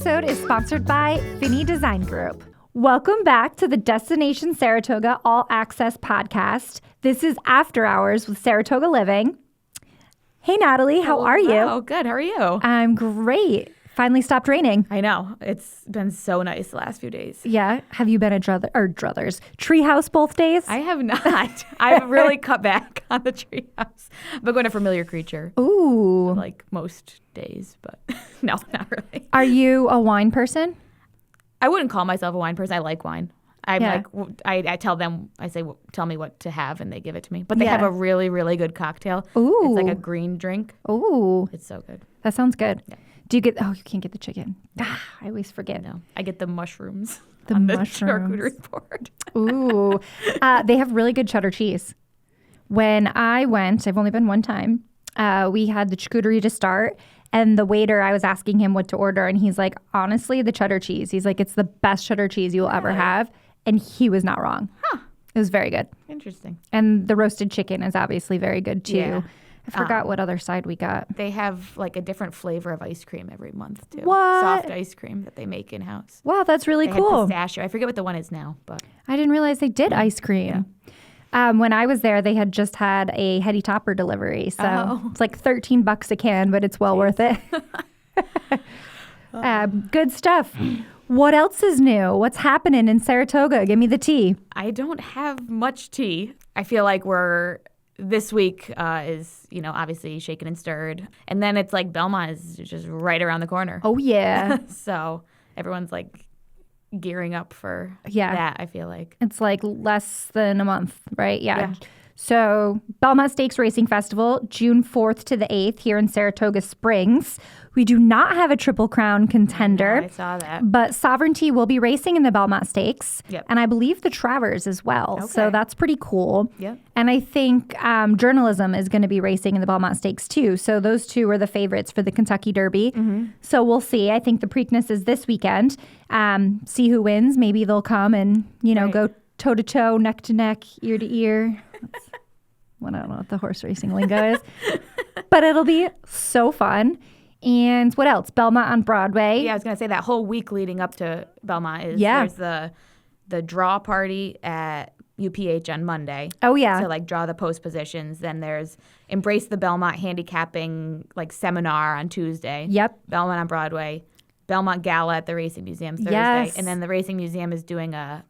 episode is sponsored by Finney Design Group. Welcome back to the Destination Saratoga All Access podcast. This is After Hours with Saratoga Living. Hey, Natalie, how are you? Oh, good. How are you? I'm great. Finally stopped raining. I know. It's been so nice the last few days. Yeah. Have you been at Druthers? Treehouse both days? I have not. I've really cut back on the treehouse. I'm going to Familiar Creature. Ooh. Like most days, but no, not really. Are you a wine person? I wouldn't call myself a wine person. I like wine. I tell them, I say, tell me what to have, and they give it to me. But they have a really, really good cocktail. Ooh. It's like a green drink. Ooh. It's so good. That sounds good. Yeah. Do you get, you can't get the chicken. I always forget. No, I get the mushrooms The on mushrooms. the charcuterie board. Ooh. They have really good cheddar cheese. When I went, I've only been one time, we had the charcuterie to start. And the waiter, I was asking him what to order. And he's like, honestly, the cheddar cheese. He's like, it's the best cheddar cheese you'll ever have. And he was not wrong. Huh. It was very good. Interesting. And the roasted chicken is obviously very good, too. Yeah. I forgot what other side we got. They have like a different flavor of ice cream every month, too. What? Soft ice cream that they make in-house. Wow, that's really They cool. had pistachio. I forget what the one is now, but I didn't realize they did ice cream. Yeah. When I was there, they had just had a Heady Topper delivery. So it's like $13 a can, but it's well worth it. Good stuff. What else is new? What's happening in Saratoga? Give me the tea. I don't have much tea. I feel like this week is, obviously shaken and stirred. And then it's like Belmont is just right around the corner. Oh, yeah. So everyone's like gearing up for Yeah. that, I feel like. It's like less than a month, right? Yeah. So Belmont Stakes Racing Festival, June 4th to the 8th here in Saratoga Springs. We do not have a Triple Crown contender. I saw that. But Sovereignty will be racing in the Belmont Stakes. Yep. And I believe the Travers as well. Okay. So that's pretty cool. Yep. And I think Journalism is going to be racing in the Belmont Stakes too. So those two are the favorites for the Kentucky Derby. Mm-hmm. So we'll see. I think the Preakness is this weekend. See who wins. Maybe they'll come and, go toe-to-toe, neck-to-neck, ear-to-ear. I don't know what the horse racing lingo is. But it'll be so fun. And what else? Belmont on Broadway. Yeah, I was going to say that whole week leading up to Belmont is Yeah. there's the draw party at UPH on Monday. Oh, yeah. To draw the post positions. Then there's Embrace the Belmont handicapping seminar on Tuesday. Yep. Belmont on Broadway. Belmont Gala at the Racing Museum Thursday. Yes. And then the Racing Museum is doing a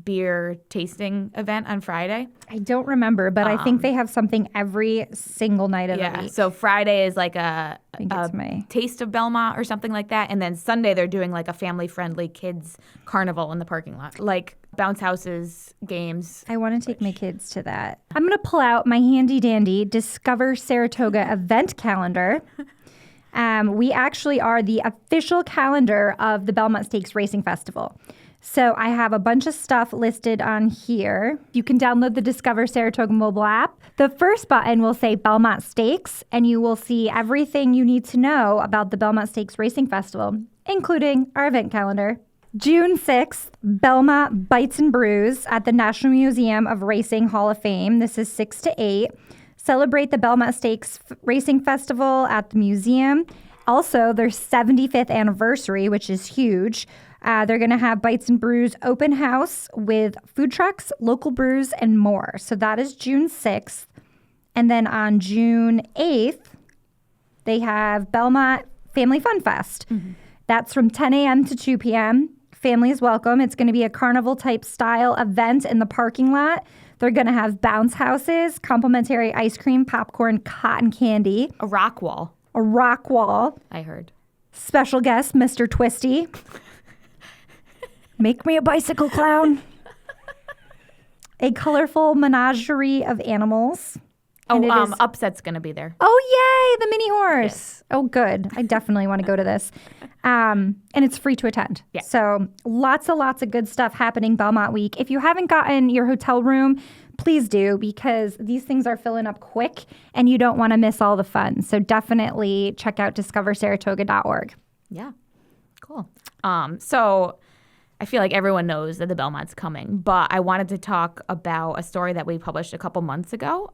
beer tasting event on Friday. I don't remember, but I think they have something every single night of the week. So Friday is a it's taste of Belmont or something like that. And then Sunday they're doing a family-friendly kids carnival in the parking lot. Like bounce houses, games. I want to take my kids to that. I'm going to pull out my handy-dandy Discover Saratoga event calendar. We actually are the official calendar of the Belmont Stakes Racing Festival. So I have a bunch of stuff listed on here. You can download the Discover Saratoga mobile app. The first button will say Belmont Stakes, and you will see everything you need to know about the Belmont Stakes Racing Festival, including our event calendar. June 6th, Belmont Bites and Brews at the National Museum of Racing Hall of Fame. This is 6 to 8. Celebrate the Belmont Stakes Racing Festival at the museum. Also, their 75th anniversary, which is huge. They're going to have Bites and Brews open house with food trucks, local brews, and more. So that is June 6th. And then on June 8th, they have Belmont Family Fun Fest. Mm-hmm. That's from 10 a.m. to 2 p.m. Family is welcome. It's going to be a carnival-type style event in the parking lot. They're going to have bounce houses, complimentary ice cream, popcorn, cotton candy. A rock wall. A rock wall. I heard. Special guest, Mr. Twisty. Make me a bicycle clown. A colorful menagerie of animals. Upset's going to be there. Oh, yay, the mini horse. Yes. Oh, good. I definitely want to go to this. And it's free to attend. Yeah. So lots of good stuff happening Belmont Week. If you haven't gotten your hotel room, please do, because these things are filling up quick and you don't want to miss all the fun. So definitely check out discoversaratoga.org. Yeah. Cool. So I feel like everyone knows that the Belmont's coming, but I wanted to talk about a story that we published a couple months ago.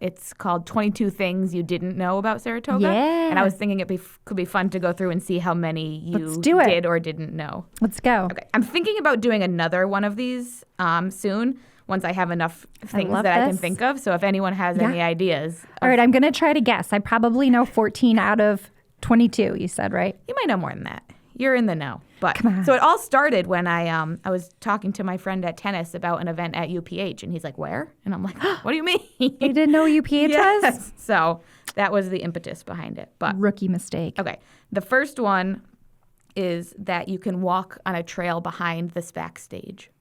It's called 22 Things You Didn't Know About Saratoga. Yeah. And I was thinking could be fun to go through and see how many you do it. did or didn't know. Let's go. Okay. I'm thinking about doing another one of these soon once I have enough things that I can think of. So if anyone has any ideas. All right, I'm going to try to guess. I probably know 14 out of 22, you said, right? You might know more than that. You're in the know. But Come on. So it all started when I was talking to my friend at tennis about an event at UPH, and he's like, "Where?" And I'm like, "What do you mean?" You didn't know UPH was? Yes. So that was the impetus behind it. But Rookie mistake. okay, the first one is that you can walk on a trail behind the SPAC stage.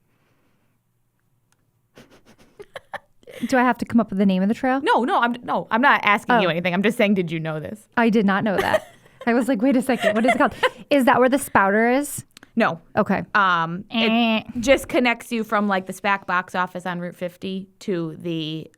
Do I have to come up with the name of the trail? No, I'm not asking you anything. I'm just saying, did you know this? I did not know that. I was like, wait a second, what is it called? Is that where the spouter is? No. Okay. It just connects you from like the SPAC box office on Route 50 to the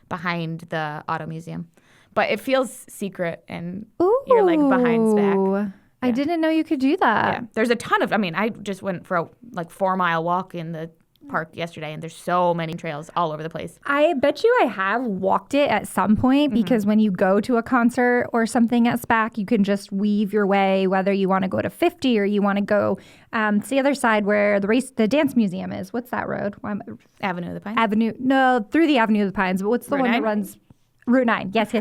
behind the auto museum. But it feels secret and you're like behind SPAC. I didn't know you could do that. Yeah. There's a ton of, I just went for a 4-mile walk in the park yesterday, and there's so many trails all over the place. I bet you I have walked it at some point because when you go to a concert or something at SPAC, you can just weave your way, whether you want to go to 50 or you want to go to the other side where the dance museum is. What's that road? Avenue of the Pines? Through the Avenue of the Pines. But what's the Route one 9? that runs? Route 9. Yes.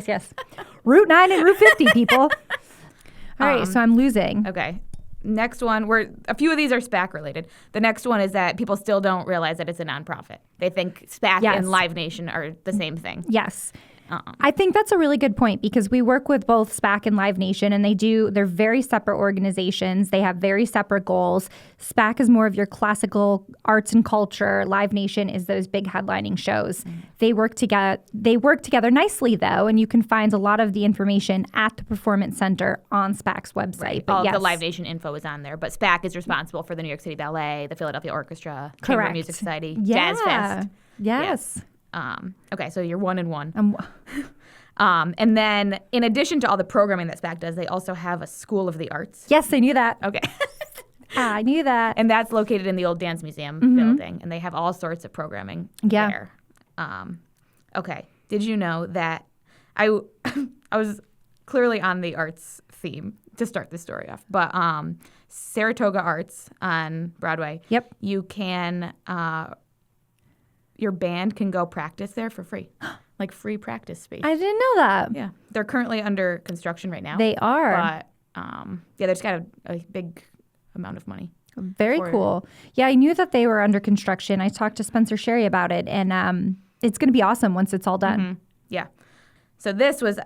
Route 9 and Route 50, people. All right, so I'm losing. Okay. Next one, a few of these are SPAC related. The next one is that people still don't realize that it's a nonprofit. They think SPAC and Live Nation are the same thing. Yes. I think that's a really good point because we work with both SPAC and Live Nation, and they're very separate organizations. They have very separate goals. SPAC is more of your classical arts and culture. Live Nation is those big headlining shows. They work together nicely, though, and you can find a lot of the information at the Performance Center on SPAC's website. Right. But All of the Live Nation info is on there, but SPAC is responsible for the New York City Ballet, the Philadelphia Orchestra, Chamber Music Society, Jazz Fest. Yes. Okay, so you're 1 and 1. And then, in addition to all the programming that SPAC does, they also have a School of the Arts. Yes, I knew that. Okay. I knew that. And that's located in the old Dance Museum building, and they have all sorts of programming there. Okay. Did you know that I was clearly on the arts theme to start this story off, but Saratoga Arts on Broadway. Yep. You can. Your band can go practice there for free, like free practice space. I didn't know that. Yeah, they're currently under construction right now. They are. But they just got a big amount of money. Very cool. Yeah, I knew that they were under construction. I talked to Spencer Sherry about it, and it's going to be awesome once it's all done. Yeah. So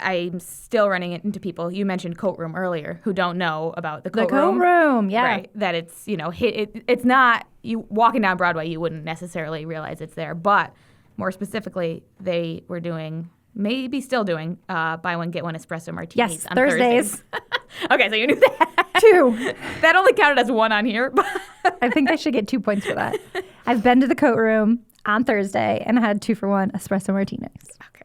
I'm still running it into people. You mentioned Coat Room earlier who don't know about the Coat Room. The Coat Room, yeah. Right. That it's, it's not, you walking down Broadway, you wouldn't necessarily realize it's there. But more specifically, they were maybe still doing, buy one, get one espresso martinis on Thursdays. Okay, so you knew that. 2. That only counted as 1 on here. I think I should get 2 points for that. I've been to the Coat Room on Thursday and had 2-for-1 espresso martinis. Okay.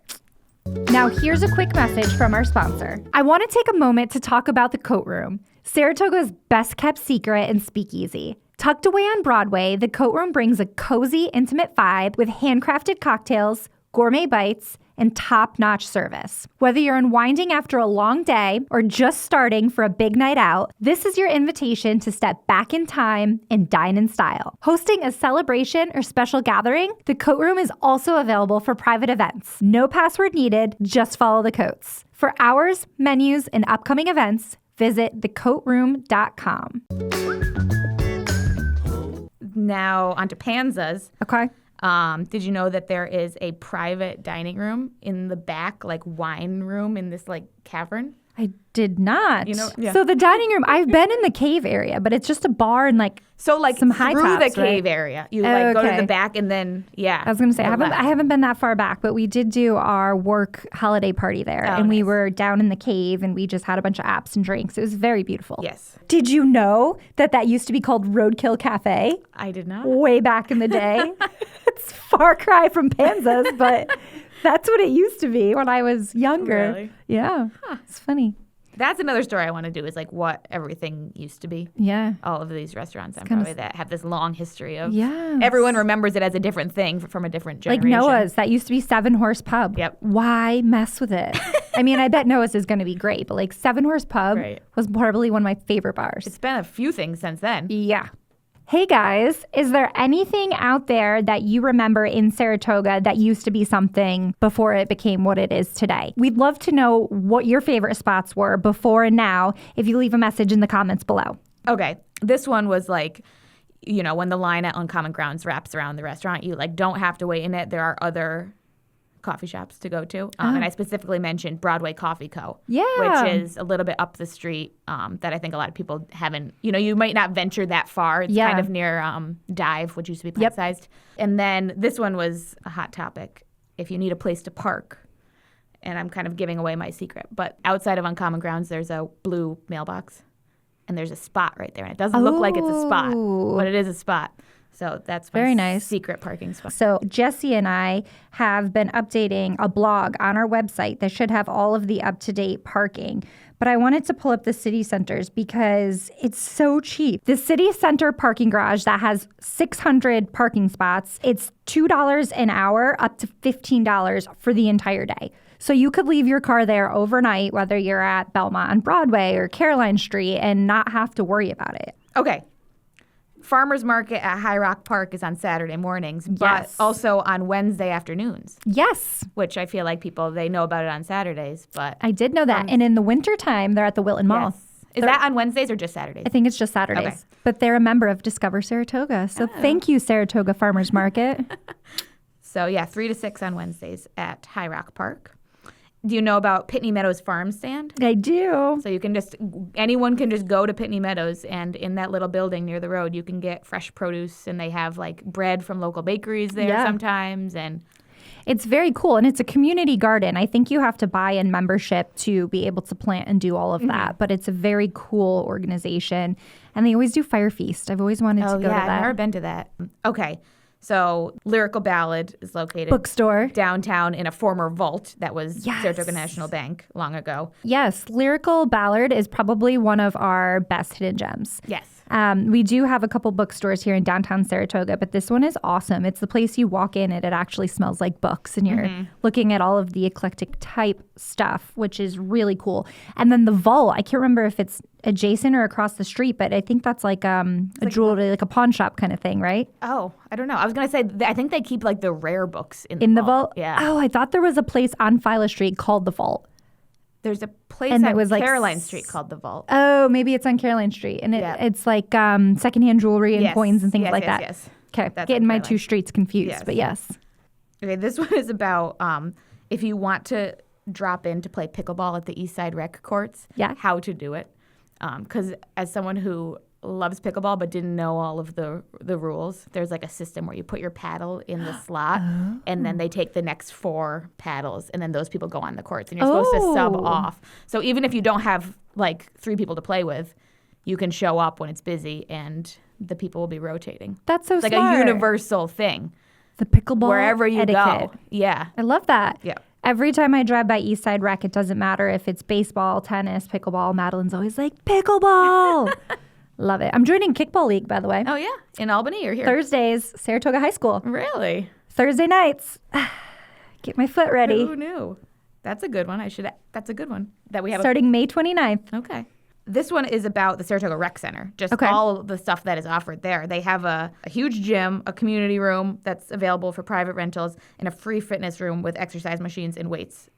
Now, here's a quick message from our sponsor. I want to take a moment to talk about the Coat Room, Saratoga's best-kept secret and speakeasy. Tucked away on Broadway, the Coat Room brings a cozy, intimate vibe with handcrafted cocktails, gourmet bites, and top-notch service. Whether you're unwinding after a long day or just starting for a big night out, this is your invitation to step back in time and dine in style. Hosting a celebration or special gathering, the Coat Room is also available for private events. No password needed, just follow the coats. For hours, menus, and upcoming events, visit thecoatroom.com. Now, onto Panzas. Okay. Did you know that there is a private dining room in the back, like wine room in this like cavern? I did not. Yeah. So the dining room, I've been in the cave area, but it's just a bar and some high through tops, the cave right? area. You go to the back and then I was going to say I haven't been that far back, but we did do our work holiday party there, and we were down in the cave, and we just had a bunch of apps and drinks. It was very beautiful. Yes. Did you know that used to be called Roadkill Cafe? I did not. Way back in the day. It's far cry from Panzas, but that's what it used to be when I was younger. Really? Yeah. It's funny. That's another story I want to do is like what everything used to be. Yeah. All of these restaurants on Broadway that have this long history of Yes. everyone remembers it as a different thing from a different Like generation. Noah's, that used to be 7-Horse Pub. Yep. Why mess with it? I mean, I bet Noah's is going to be great, but like 7-Horse Pub was probably one of my favorite bars. It's been a few things since then. Yeah. Hey guys, is there anything out there that you remember in Saratoga that used to be something before it became what it is today? We'd love to know what your favorite spots were before and now if you leave a message in the comments below. Okay. This one was like, you know, when the line at Uncommon Grounds wraps around the restaurant, you like don't have to wait in it. There are other coffee shops to go to. And I specifically mentioned Broadway Coffee Co. Yeah. Which is a little bit up the street that I think a lot of people haven't, you know, you might not venture that far. It's kind of near Dive, which used to be pint-sized. And then this one was a hot topic. If you need a place to park, and I'm kind of giving away my secret, but outside of Uncommon Grounds, there's a blue mailbox. And there's a spot right there. And it doesn't look like it's a spot, but it is a spot. So that's my very nice secret parking spot. So Jesse and I have been updating a blog on our website that should have all of the up-to-date parking. But I wanted to pull up the city centers because it's so cheap. The city center parking garage that has 600 parking spots, it's $2 an hour up to $15 for the entire day. So you could leave your car there overnight, whether you're at Belmont on Broadway or Caroline Street, and not have to worry about it. Okay. Farmers Market at High Rock Park is on Saturday mornings, but also on Wednesday afternoons. Yes. Which I feel like people, they know about it on Saturdays, but... I did know that. And in the wintertime, they're at the Wilton Mall. Yes. Is that on Wednesdays or just Saturdays? I think it's just Saturdays. Okay. But they're a member of Discover Saratoga. So thank you, Saratoga Farmers Market. So yeah, 3 to 6 on Wednesdays at High Rock Park. Do you know about Pitney Meadows Farm Stand? I do. So you can anyone can just go to Pitney Meadows, and in that little building near the road, you can get fresh produce, and they have like bread from local bakeries there sometimes. And it's very cool, and it's a community garden. I think you have to buy in membership to be able to plant and do all of that, but it's a very cool organization, and they always do Fire Feast. I've always wanted to go to that. I've never been to that. Okay. So Lyrical Ballad is located bookstore downtown in a former vault that was Saratoga National Bank long ago. Yes, Lyrical Ballad is probably one of our best hidden gems. Yes. We do have a couple bookstores here in downtown Saratoga, but this one is awesome. It's the place you walk in and it actually smells like books, and you're looking at all of the eclectic type stuff, which is really cool. And then the vault, I can't remember if it's adjacent or across the street, but I think that's like a jewelry, like a pawn shop kind of thing, right? Oh, I don't know. I was going to say, I think they keep like the rare books in the vault. Yeah. Oh, I thought there was a place on Philo Street called the Vault. There's a place on Caroline Street called the Vault. Oh, maybe it's on Caroline Street. And it's like secondhand jewelry and coins and things like that. Yes. Okay, getting my two streets confused, but yes. Okay, this one is about if you want to drop in to play pickleball at the East Side Rec Courts, how to do it. Because as someone who loves pickleball but didn't know all of the rules, there's like a system where you put your paddle in the slot and then they take the next 4 paddles and then those people go on the courts and you're supposed to sub off. So even if you don't have like 3 people to play with, you can show up when it's busy and the people will be rotating. That's so it's smart. like a universal thing. The pickleball wherever you etiquette. Go. Yeah. I love that. Yeah. Every time I drive by East Side Rec, it doesn't matter if it's baseball, tennis, pickleball. Madeline's always like, pickleball. Love it. I'm joining Kickball League, by the way. Oh, yeah? In Albany or here? Thursdays, Saratoga High School. Really? Thursday nights. Get my foot ready. Who knew? That's a good one. That's a good one. That we have starting May 29th. Okay. This one is about the Saratoga Rec Center, just all the stuff that is offered there. They have a huge gym, a community room that's available for private rentals, and a free fitness room with exercise machines and weights.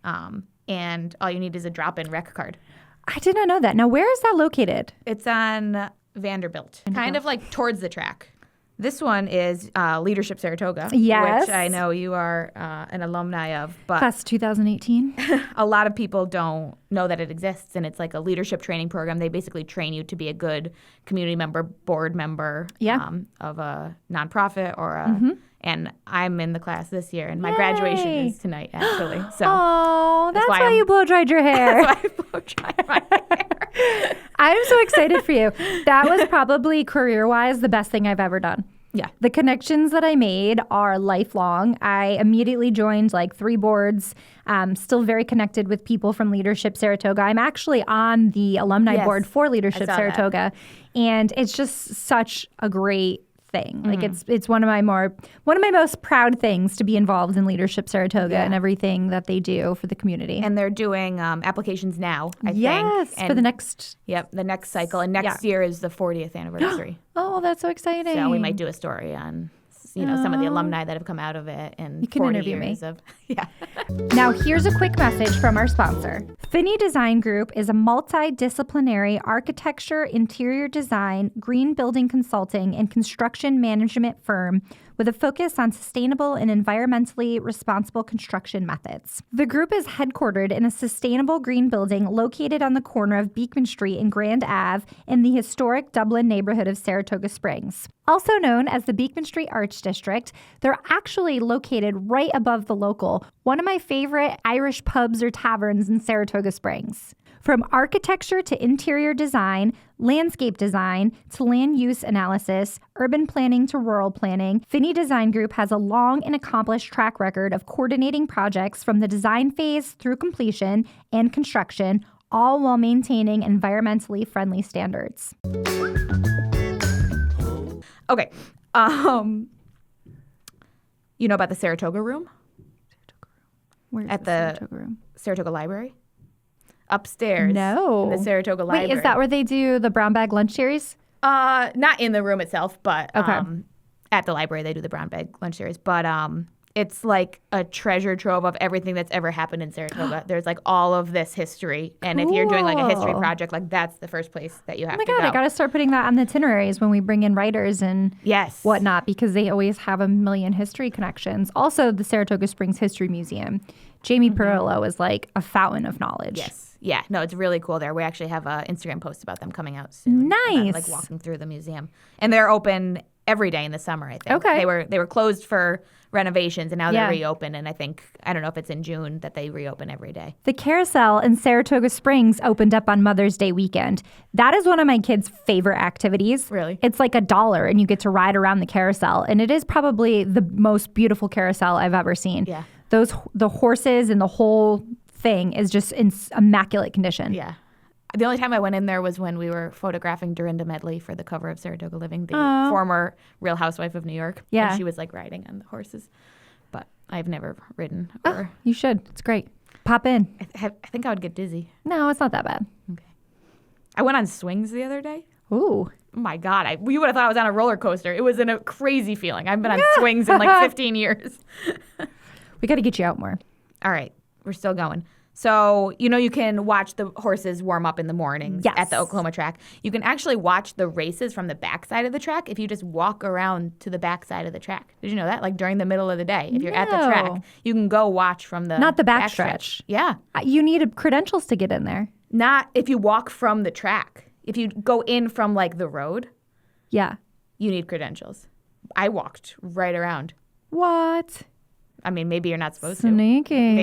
And all you need is a drop-in rec card. I did not know that. Now, where is that located? It's on Vanderbilt, kind of like towards the track. This one is Leadership Saratoga, which I know you are an alumni of. But Class 2018. A lot of people don't know that it exists, and it's like a leadership training program. They basically train you to be a good community member, board member of a nonprofit or a. And I'm in the class this year, and my graduation is tonight, actually. So that's why you blow-dried your hair. That's why I blow-dried my hair. I'm so excited for you. That was probably career-wise the best thing I've ever done. Yeah. The connections that I made are lifelong. I immediately joined like 3 boards, still very connected with people from Leadership Saratoga. I'm actually on the alumni board for Leadership Saratoga. And it's just such a great thing. Like it's one of my most proud things to be involved in Leadership Saratoga and everything that they do for the community. And they're doing applications now, I think. Yes, for the next... Yep, the next cycle. And next year is the 40th anniversary. Oh, that's so exciting. So we might do a story on, some of the alumni that have come out of it and you can 40 interview years me. of... Yeah. Now, here's a quick message from our sponsor. Finney Design Group is a multidisciplinary architecture, interior design, green building consulting, and construction management firm with a focus on sustainable and environmentally responsible construction methods. The group is headquartered in a sustainable green building located on the corner of Beekman Street and Grand Ave in the historic Dublin neighborhood of Saratoga Springs. Also known as the Beekman Street Arts District, they're actually located right above the Local, one of my favorite Irish pubs or taverns in Saratoga Springs. From architecture to interior design, landscape design to land use analysis, urban planning to rural planning, Finney Design Group has a long and accomplished track record of coordinating projects from the design phase through completion and construction, all while maintaining environmentally friendly standards. Okay. You know about the Saratoga Room? Where's At the the Saratoga Room? Saratoga Library? Upstairs. No. In the Saratoga Library. Wait, is that where they do the brown bag lunch series? Not in the room itself, but Okay. At the library they do the brown bag lunch series. But it's like a treasure trove of everything that's ever happened in Saratoga. There's like all of this history. And if you're doing like a history project, like that's the first place that you have to go. Oh my God, I got to start putting that on the itineraries when we bring in writers and whatnot, because they always have a million history connections. Also, the Saratoga Springs History Museum. Jamie Perillo is like a fountain of knowledge. Yes. Yeah. No, it's really cool there. We actually have an Instagram post about them coming out soon. Nice. About, like walking through the museum. And they're open every day in the summer, I think. Okay. They were closed for renovations and now they're reopened. And I don't know if it's in June that they reopen every day. The Carousel in Saratoga Springs opened up on Mother's Day weekend. That is one of my kids' favorite activities. Really? It's like $1 and you get to ride around the carousel. And it is probably the most beautiful carousel I've ever seen. Yeah. The horses and the whole thing is just in immaculate condition. Yeah. The only time I went in there was when we were photographing Dorinda Medley for the cover of Saratoga Living, the former Real Housewife of New York. Yeah. And she was like riding on the horses. But I've never ridden. You should. It's great. Pop in. I think I would get dizzy. No, it's not that bad. Okay. I went on swings the other day. Ooh. Oh my God. You would have thought I was on a roller coaster. It was a crazy feeling. I've been on swings in like 15 years. We got to get you out more. All right. We're still going. So, you can watch the horses warm up in the mornings at the Oklahoma track. You can actually watch the races from the backside of the track if you just walk around to the backside of the track. Did you know that? Like during the middle of the day, if you're at the track, you can go watch from the Not the backstretch. Yeah. You need credentials to get in there. Not if you walk from the track. If you go in from like the road, you need credentials. I walked right around. What? I mean, maybe you're not supposed Sneaky. to.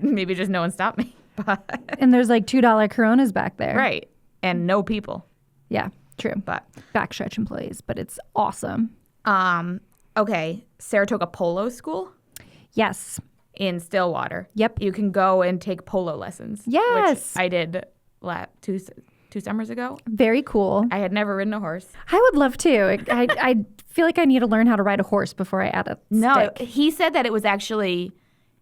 Maybe just no one stopped me. And there's like $2 Coronas back there. Right. And no people. Yeah, true. But backstretch employees, but it's awesome. Okay. Saratoga Polo School? Yes. In Stillwater. Yep. You can go and take polo lessons. Yes. Which I did two summers ago. Very cool. I had never ridden a horse. I would love to. I feel like I need to learn how to ride a horse before I add a stick. He said that it was actually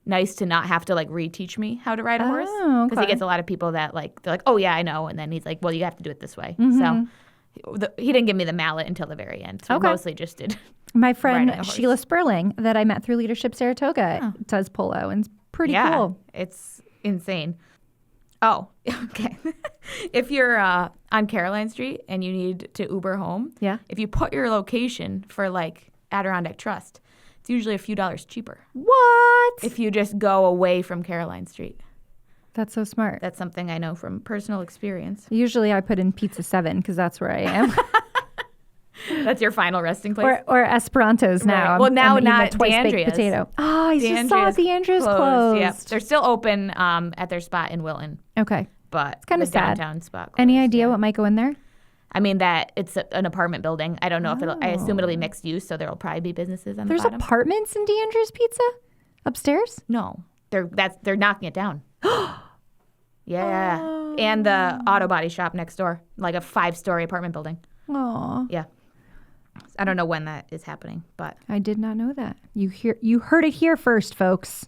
nice to not have to like reteach me how to ride a horse. Because he gets a lot of people that like, they're like, oh yeah, I know. And then he's like, well, you have to do it this way. So he didn't give me the mallet until the very end. So we mostly just did. My friend Sheila Sperling that I met through Leadership Saratoga does polo and it's pretty cool. It's insane. Oh, okay. If you're on Caroline Street and you need to Uber home, if you put your location for like Adirondack Trust, it's usually a few dollars cheaper. What? If you just go away from Caroline Street. That's so smart. That's something I know from personal experience. Usually I put in Pizza 7 because that's where I am. That's your final resting place? Or Esperanto's now. Right. Well, now I'm not twice-baked potato. Oh, I just saw the Andrews closed. Yeah, they're still open at their spot in Wilton. Okay. But it's kind of sad. Downtown spot closed. Any idea what might go in there? I mean that it's an apartment building. I don't know if I assume it'll be mixed use, so there'll probably be businesses on the bottom. There's apartments in D'Andrews Pizza upstairs? No, they're knocking it down. Yeah, and the auto body shop next door, like a 5-story apartment building. Aw. Yeah, I don't know when that is happening, but I did not know that. You heard it here first, folks.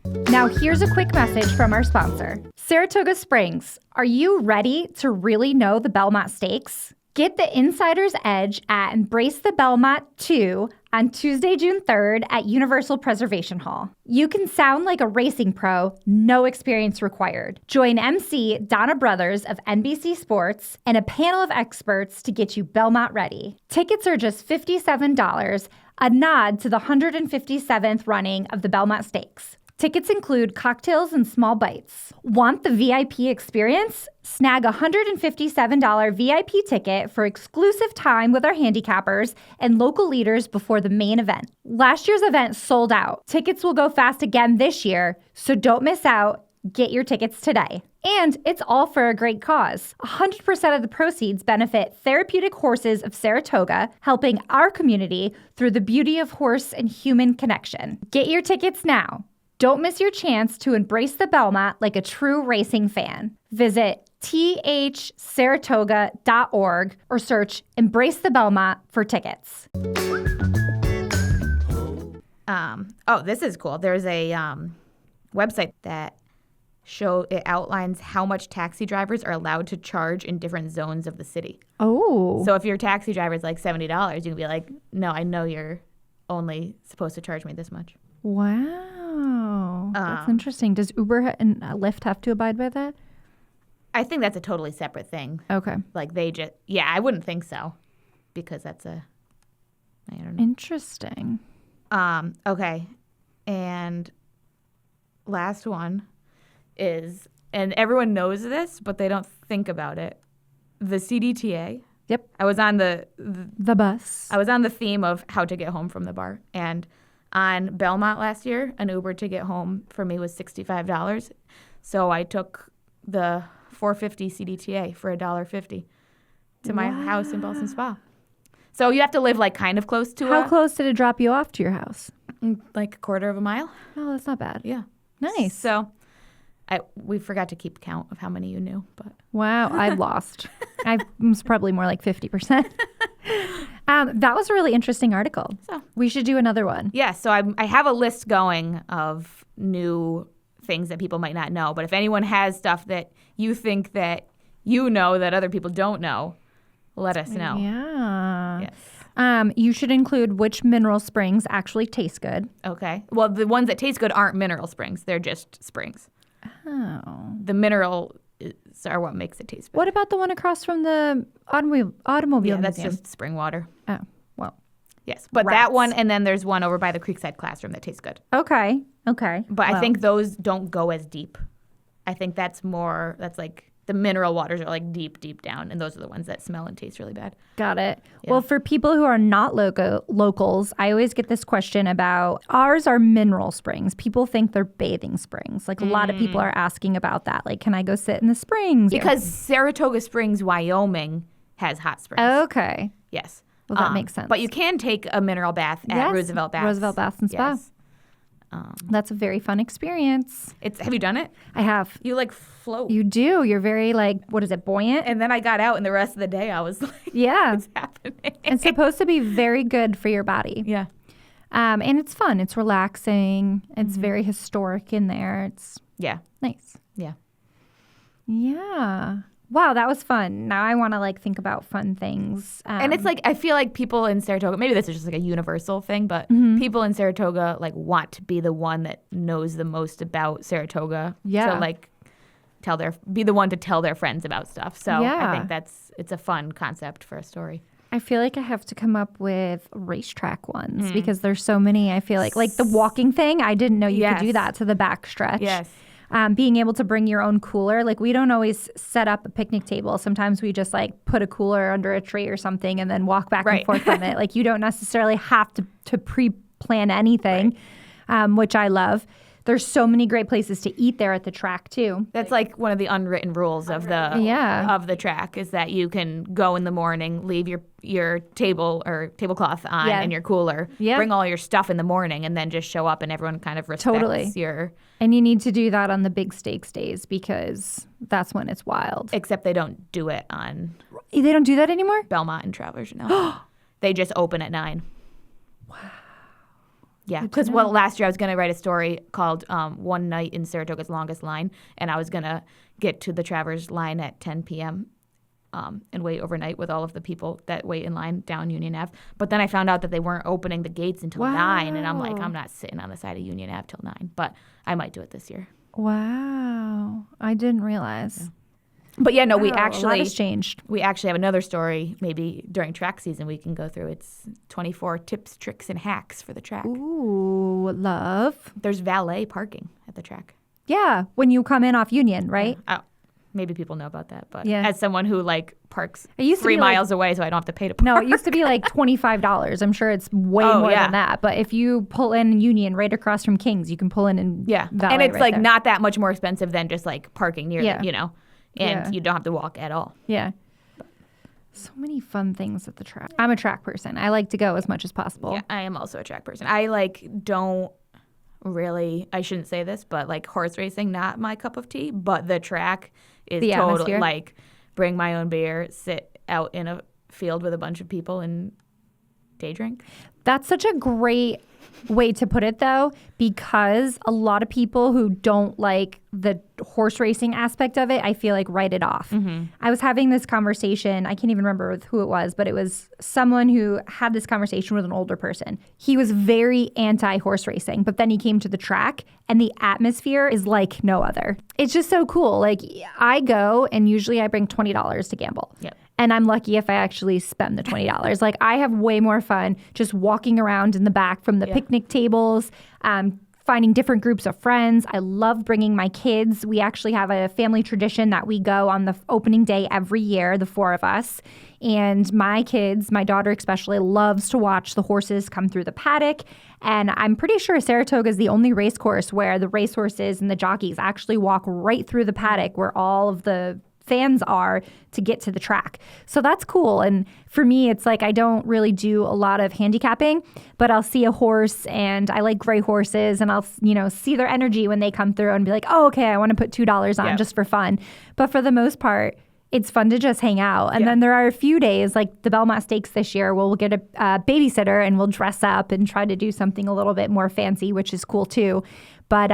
Now, here's a quick message from our sponsor, Saratoga Springs. Are you ready to really know the Belmont Stakes? Get the insider's edge at Embrace the Belmont 2 on Tuesday, June 3rd at Universal Preservation Hall. You can sound like a racing pro, no experience required. Join MC Donna Brothers of NBC Sports and a panel of experts to get you Belmont ready. Tickets are just $57, a nod to the 157th running of the Belmont Stakes. Tickets include cocktails and small bites. Want the VIP experience? Snag a $157 VIP ticket for exclusive time with our handicappers and local leaders before the main event. Last year's event sold out. Tickets will go fast again this year, so don't miss out. Get your tickets today. And it's all for a great cause. 100% of the proceeds benefit Therapeutic Horses of Saratoga, helping our community through the beauty of horse and human connection. Get your tickets now. Don't miss your chance to embrace the Belmont like a true racing fan. Visit thsaratoga.org or search Embrace the Belmont for tickets. This is cool. There's a website that it outlines how much taxi drivers are allowed to charge in different zones of the city. Oh. So if your taxi driver is like $70, you can be like, no, I know you're only supposed to charge me this much. Wow. That's interesting. Does Uber and Lyft have to abide by that? I think that's a totally separate thing. Okay. Like I wouldn't think so because I don't know. Interesting. Okay. And last one is, and everyone knows this, but they don't think about it. The CDTA. Yep. I was on the bus. I was on the theme of how to get home from the bar. And on Belmont last year, an Uber to get home for me was $65. So I took the $4.50 CDTA for $1.50 to my house in Boston Spa. So you have to live like kind of close to How close did it drop you off to your house? Like a quarter of a mile. Oh, that's not bad. Yeah. Nice. So we forgot to keep count of how many you knew, but wow, I lost. I was probably more like 50%. That was a really interesting article. So we should do another one. Yeah. So I have a list going of new things that people might not know. But if anyone has stuff that you think that you know that other people don't know, let us know. Yeah. Yes. You should include which mineral springs actually taste good. Okay. Well, the ones that taste good aren't mineral springs. They're just springs. Oh. The mineral are what makes it taste better. What about the one across from the automobile that's museum? just spring water. Oh, well. Yes. But Rats. that one, and then there's one over by the Creekside Classroom that tastes good. Okay. But I think those don't go as deep. I think that's like the mineral waters are like deep, deep down, and those are the ones that smell and taste really bad. Got it. Yeah. Well, for people who are not locals, I always get this question about ours are mineral springs. People think they're bathing springs. Like a lot of people are asking about that. Like, can I go sit in the springs? Because Saratoga Springs, Wyoming has hot springs. Okay. Yes. Well, that makes sense. But you can take a mineral bath at Roosevelt Baths. Roosevelt Baths and Spa. Yes. That's a very fun experience. Have you done it? I have. You like float. You do. You're very what is it, buoyant? And then I got out, and the rest of the day I was like, yeah. what's happening? It's supposed to be very good for your body. Yeah. And it's fun. It's relaxing. It's very historic in there. It's nice. Yeah. Yeah. Wow, that was fun. Now I want to think about fun things. And it's I feel like people in Saratoga, maybe this is just like a universal thing, but people in Saratoga want to be the one that knows the most about Saratoga. Yeah. To be the one to tell their friends about stuff. So yeah. I think it's a fun concept for a story. I feel like I have to come up with racetrack ones because there's so many. I feel like the walking thing, I didn't know you could do that to the back stretch. Yes. Being able to bring your own cooler. We don't always set up a picnic table. Sometimes we just put a cooler under a tree or something and then walk back and forth from it. You don't necessarily have to pre-plan anything, which I love. there's so many great places to eat there at the track too. That's like one of the unwritten rules of the track is that you can go in the morning, leave your table or tablecloth on in your cooler, bring all your stuff in the morning, and then just show up, and everyone kind of respects your. And you need to do that on the big stakes days because that's when it's wild. Except they don't do it on. They don't do that anymore? Belmont and Travelers, no. They just open at 9. Wow. Yeah, because last year I was going to write a story called One Night in Saratoga's Longest Line, and I was going to get to the Travelers line at 10 p.m. And wait overnight with all of the people that wait in line down Union Ave. But then I found out that they weren't opening the gates until 9, and I'm like, I'm not sitting on the side of Union Ave till 9, but I might do it this year. Wow. I didn't realize. Yeah. But yeah, no, a lot has changed. We actually have another story maybe during track season we can go through. It's 24 tips, tricks, and hacks for the track. Ooh, love. There's valet parking at the track. Yeah, when you come in off Union, right? Oh, maybe people know about that, but as someone who parks it used 3 miles away so I don't have to pay to park. No, it used to be like $25. I'm sure it's way more than that. But if you pull in Union right across from King's, you can pull in and valet and it's right there. not that much more expensive than just parking near and you don't have to walk at all. Yeah. So many fun things at the track. I'm a track person. I like to go as much as possible. Yeah, I am also a track person. I don't really, I shouldn't say this, but horse racing, not my cup of tea, but the track is the totally atmosphere. Bring my own beer, sit out in a field with a bunch of people and day drink. That's such a great way to put it, though, because a lot of people who don't like the horse racing aspect of it, I feel write it off. Mm-hmm. I was having this conversation. I can't even remember with who it was, but it was someone who had this conversation with an older person. He was very anti-horse racing, but then he came to the track and the atmosphere is like no other. It's just so cool. I go and usually I bring $20 to gamble. Yep. And I'm lucky if I actually spend the $20. I have way more fun just walking around in the back from the picnic tables, finding different groups of friends. I love bringing my kids. We actually have a family tradition that we go on the opening day every year, the 4 of us. And my kids, my daughter especially, loves to watch the horses come through the paddock. And I'm pretty sure Saratoga is the only race course where the racehorses and the jockeys actually walk right through the paddock where all of the fans are to get to the track. So that's cool. And for me, it's I don't really do a lot of handicapping, but I'll see a horse and I like gray horses and I'll, see their energy when they come through and be like, oh, okay, I want to put $2 on just for fun. But for the most part, it's fun to just hang out. And then there are a few days like the Belmont Stakes this year, we'll get a babysitter and we'll dress up and try to do something a little bit more fancy, which is cool too. But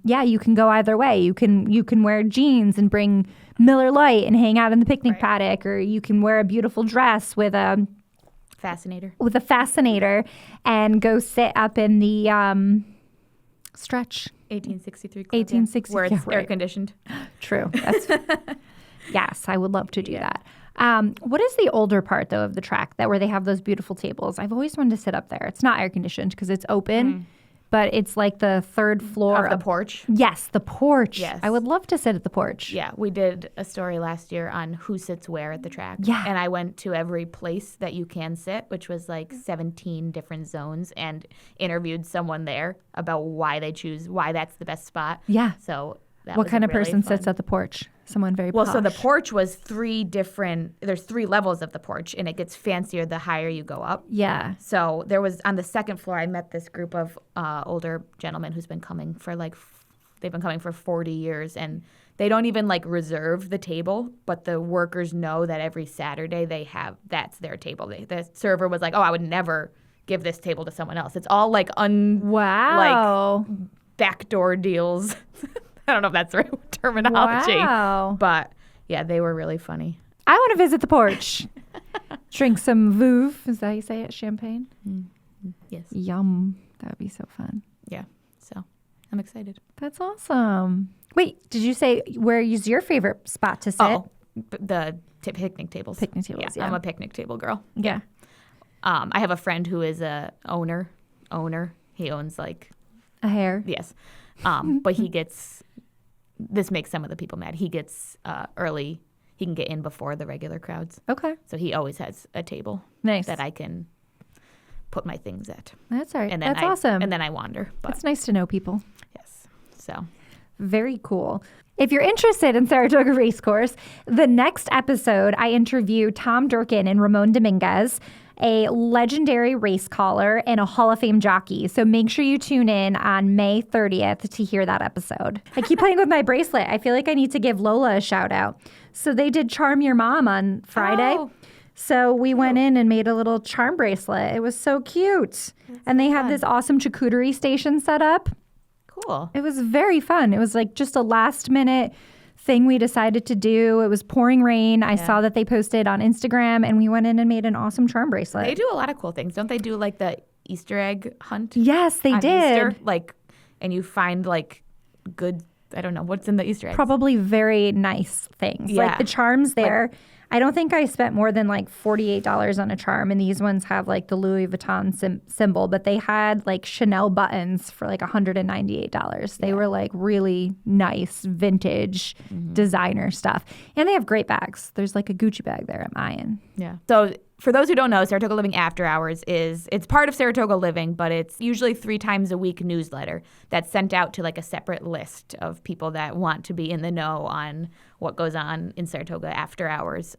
you can go either way. You can wear jeans and bring Miller Lite and hang out in the picnic paddock, or you can wear a beautiful dress with a fascinator and go sit up in the stretch. 1863 Club. 1863 where it's air conditioned. True. Yes, I would love to do that. What is the older part though of the track where they have those beautiful tables? I've always wanted to sit up there. It's not air conditioned because it's open. But it's the third floor of the porch. Yes, the porch. Yes. I would love to sit at the porch. Yeah, we did a story last year on who sits where at the track. Yeah. And I went to every place that you can sit, which was 17 different zones, and interviewed someone there about why that's the best spot. Yeah. So that what was kind of really person fun. sits at the porch? Someone very well, posh. so the porch was there's 3 levels of the porch, and it gets fancier the higher you go up. Yeah. So there was, on the second floor, I met this group of older gentlemen who's been coming for they've been coming for 40 years, and they don't even reserve the table, but the workers know that every Saturday that's their table. The server was like, oh, I would never give this table to someone else. It's all wow. Backdoor deals. I don't know if that's the right terminology. Wow. But yeah, they were really funny. I want to visit the porch. Drink some Veuve. Is that how you say it? Champagne? Yes. Yum. That would be so fun. Yeah. So I'm excited. That's awesome. Wait, did you say where is your favorite spot to sit? Oh, the picnic tables. Picnic tables, yeah. I'm a picnic table girl. Yeah. I have a friend who is a owner. He owns a hare. Yes. But he gets, this makes some of the people mad. He gets early, he can get in before the regular crowds. Okay. So he always has a table. Nice. That I can put my things at. That's all right. And then That's awesome. And then I wander. But it's nice to know people. yes. So very cool. If you're interested in Saratoga Racecourse, the next episode, I interview Tom Durkin and Ramon Dominguez, a legendary race caller and a Hall of Fame jockey. So make sure you tune in on May 30th to hear that episode. I keep playing with my bracelet. I feel like I need to give Lola a shout out. So they did Charm Your Mom on Friday. Oh. So we went in and made a little charm bracelet. It was so cute. And they had this awesome charcuterie station set up. Cool. It was very fun. It was like just a last minute thing we decided to do. It was pouring rain. I saw that they posted on Instagram and we went in and made an awesome charm bracelet. They do a lot of cool things. Don't they do like the Easter egg hunt? Yes, they did. Easter? And you find like good, I don't know, what's in the Easter eggs? Probably very nice things. Yeah. Like the charms there. I don't think I spent more than like $48 on a charm, and these ones have like the Louis Vuitton symbol, but they had like Chanel buttons for like $198. They were like really nice vintage designer stuff. And they have great bags. There's like a Gucci bag there at Mayan. Yeah. So for those who don't know, Saratoga Living After Hours it's part of Saratoga Living, but it's usually 3 times a week newsletter that's sent out to like a separate list of people that want to be in the know on what goes on in Saratoga after hours.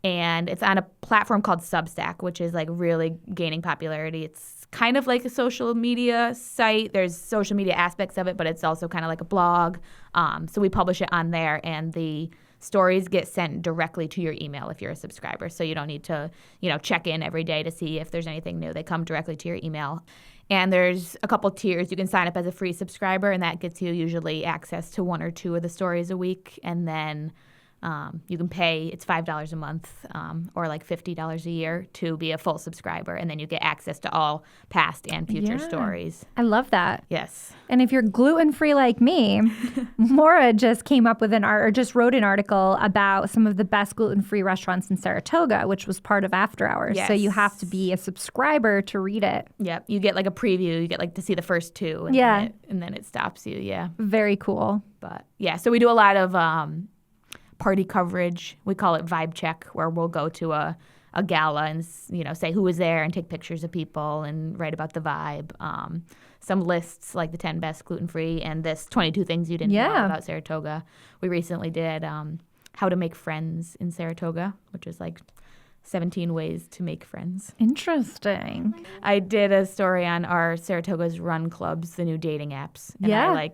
And it's on a platform called Substack, which is like really gaining popularity. It's kind of like a social media site. There's social media aspects of it, but it's also kind of like a blog. So we publish it on there, and the stories get sent directly to your email if you're a subscriber. So you don't need to, check in every day to see if there's anything new. They come directly to your email. And there's a couple tiers. You can sign up as a free subscriber, and that gets you usually access to 1 or 2 of the stories a week. And then you can pay, it's $5 a month or like $50 a year to be a full subscriber. And then you get access to all past and future stories. I love that. Yes. And if you're gluten-free like me, Maura just came up with just wrote an article about some of the best gluten-free restaurants in Saratoga, which was part of After Hours. Yes. So you have to be a subscriber to read it. Yep. You get like a preview. You get like to see the first 2. And then it stops you. Yeah. Very cool. But yeah, so we do a lot of party coverage. We call it Vibe Check, where we'll go to a gala and say who was there and take pictures of people and write about the vibe. Some lists like the 10 best gluten-free and this 22 things you didn't know about Saratoga. We recently did how to make friends in Saratoga, which is like 17 ways to make friends. Interesting. I did a story on our Saratoga's Run Clubs, the new dating apps. And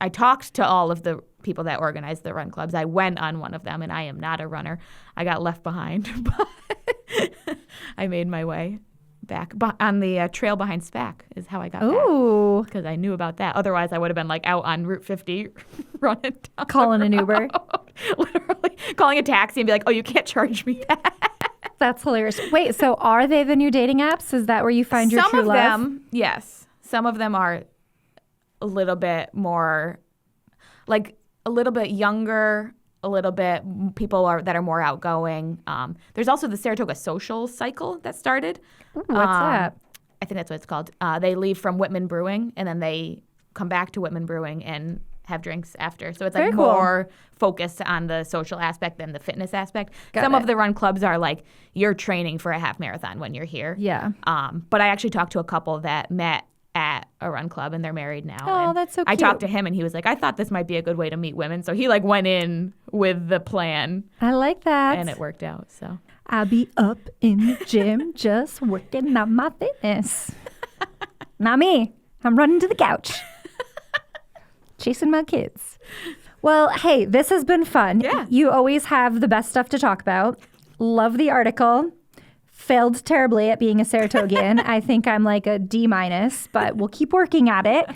I talked to all of the people that organize the run clubs. I went on one of them, and I am not a runner. I got left behind, but I made my way back. On the trail behind SPAC is how I got back. Because I knew about that. Otherwise, I would have been like out on Route 50 running down calling an Uber. Literally calling a taxi and be like, oh, you can't charge me that. That's hilarious. Wait, so are they the new dating apps? Is that where you find your true love? Some of them, yes. Some of them are a little bit more, like a little bit younger, a little bit people that are more outgoing. There's also the Saratoga Social Cycle that started. Ooh, what's that? I think that's what it's called. They leave from Whitman Brewing, and then they come back to Whitman Brewing and have drinks after. So it's like more focused on the social aspect than the fitness aspect. Some of the run clubs are like you're training for a half marathon when you're here. Yeah. But I actually talked to a couple that met at a run club, and they're married now. Oh, and that's so cute. I talked to him, and he was like, I thought this might be a good way to meet women. So he like went in with the plan. I like that. And it worked out. So I'll be up in the gym just working on my fitness. Not me. I'm running to the couch. Chasing my kids. Well, hey, this has been fun. Yeah. You always have the best stuff to talk about. Love the article. Failed terribly at being a Saratogian. I think I'm like a D-, but we'll keep working at it.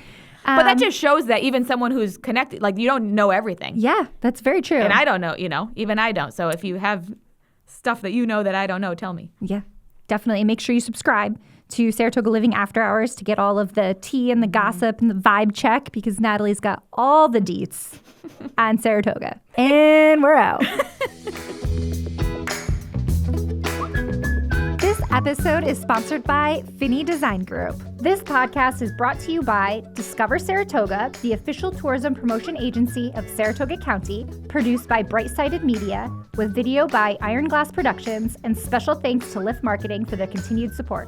But that just shows that even someone who's connected, like you don't know everything. Yeah, that's very true. And I don't know, even I don't. So if you have stuff that you know that I don't know, tell me. Yeah, definitely. Make sure you subscribe to Saratoga Living After Hours to get all of the tea and the gossip and the vibe check, because Natalie's got all the deets on Saratoga. And we're out. This episode is sponsored by Finney Design Group. This podcast is brought to you by Discover Saratoga, the official tourism promotion agency of Saratoga County, produced by Bright Sided Media, with video by Iron Glass Productions, and special thanks to Lift Marketing for their continued support.